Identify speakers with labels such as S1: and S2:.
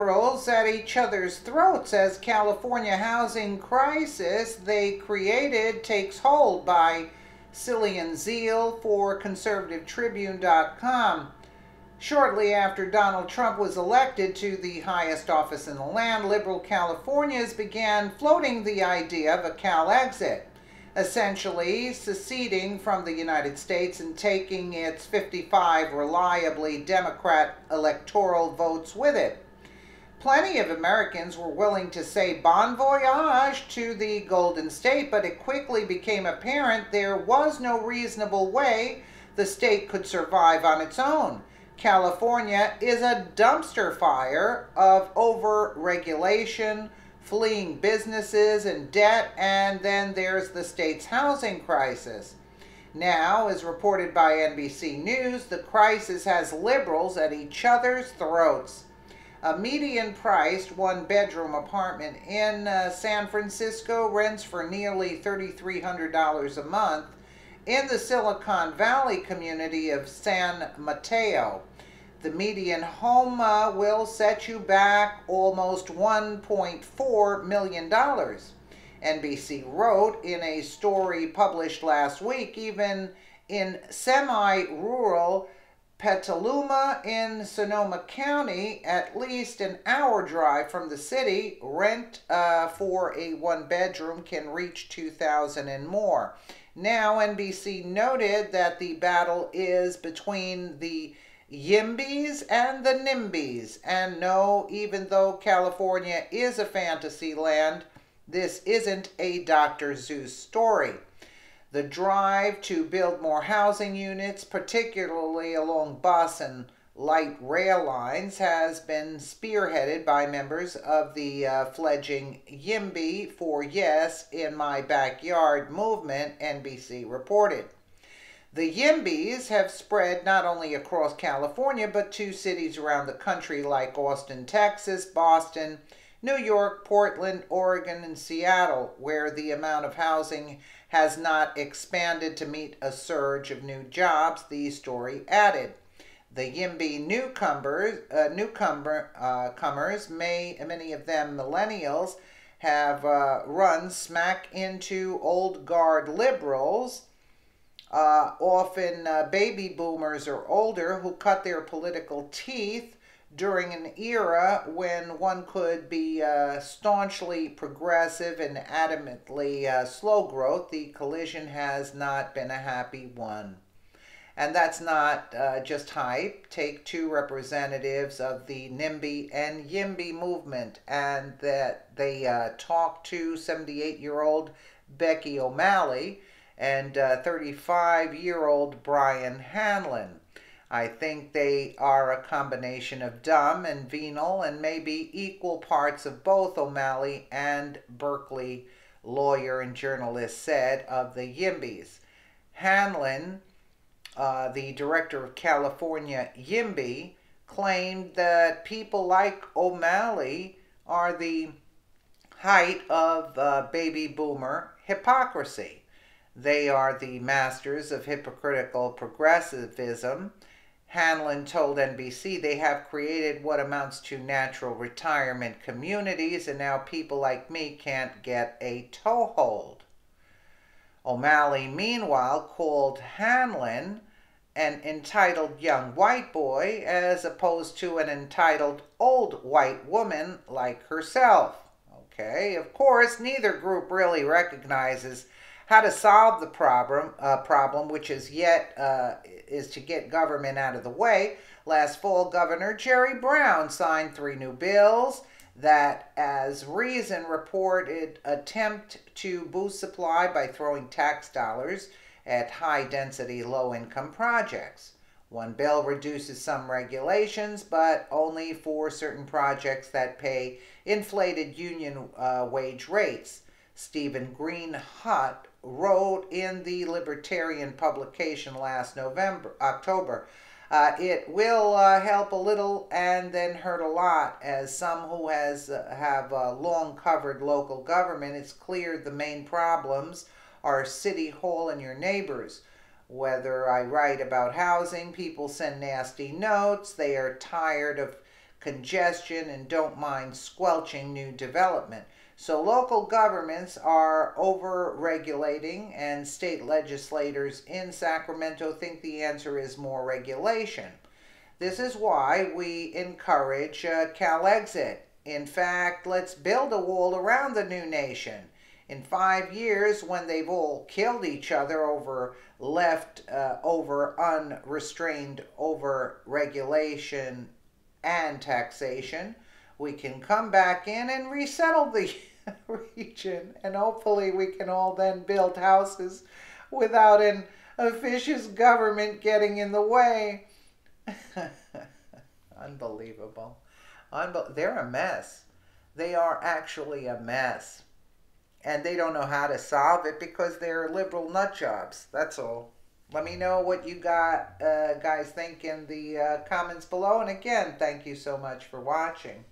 S1: Liberals at each other's throats as California housing crisis they created takes hold by Cillian Zeal for conservativetribune.com. Shortly after Donald Trump was elected to the highest office in the land, liberal Californians began floating the idea of a Cal exit, essentially seceding from the United States and taking its 55 reliably Democrat electoral votes with it. Plenty of Americans were willing to say bon voyage to the Golden State, but it quickly became apparent there was no reasonable way the state could survive on its own. California is a dumpster fire of over-regulation, fleeing businesses and debt, and then there's the state's housing crisis. Now, as reported by NBC News, the crisis has liberals at each other's throats. A median-priced one-bedroom apartment in San Francisco rents for nearly $3,300 a month in the Silicon Valley community of San Mateo. The median home will set you back almost $1.4 million. NBC wrote in a story published last week, even in semi-rural Petaluma in Sonoma County, at least an hour drive from the city, rent for a one-bedroom can reach $2,000 and more. Now, NBC noted that the battle is between the YIMBYs and the NIMBYs. And no, even though California is a fantasy land, this isn't a Dr. Seuss story. The drive to build more housing units, particularly along bus and light rail lines, has been spearheaded by members of the fledgling YIMBY for Yes in My Backyard movement, NBC reported. The YIMBYs have spread not only across California, but to cities around the country like Austin, Texas, Boston, New York, Portland, Oregon, and Seattle, where the amount of housing has not expanded to meet a surge of new jobs, the story added. The YIMBY newcomers, many of them millennials, have run smack into old guard liberals, often baby boomers or older, who cut their political teeth during an era when one could be staunchly progressive and adamantly slow growth. The collision has not been a happy one. And that's not just hype. Take two representatives of the NIMBY and YIMBY movement, and that they talked to 78-year-old Becky O'Malley and 35-year-old Brian Hanlon. I think they are a combination of dumb and venal and maybe equal parts of both, O'Malley and Berkeley lawyer and journalist said of the YIMBYs. Hanlon, the director of California YIMBY, claimed that people like O'Malley are the height of baby boomer hypocrisy. They are the masters of hypocritical progressivism. Hanlon told NBC they have created what amounts to natural retirement communities, and now people like me can't get a toehold. O'Malley, meanwhile, called Hanlon an entitled young white boy as opposed to an entitled old white woman like herself. Okay, of course, neither group really recognizes how to solve the problem, which is to get government out of the way. Last fall, Governor Jerry Brown signed 3 new bills that, as Reason reported, attempt to boost supply by throwing tax dollars at high-density, low-income projects. One bill reduces some regulations, but only for certain projects that pay inflated union wage rates. Stephen Greenhut wrote in the Libertarian publication last October, it will help a little and then hurt a lot. As some who have long covered local government, it's clear the main problems are City Hall and your neighbors. Whether I write about housing, people send nasty notes. They are tired of congestion and don't mind squelching new development. So local governments are over-regulating, and state legislators in Sacramento think the answer is more regulation. This is why we encourage CalExit. In fact, let's build a wall around the new nation. In 5 years, when they've all killed each other over unrestrained over regulation and taxation, we can come back in and resettle the region, and hopefully we can all then build houses without an officious government getting in the way. Unbelievable. They're a mess. They are actually a mess. And they don't know how to solve it because they're liberal nut jobs. That's all. Let me know what you guys think in the comments below. And again, thank you so much for watching.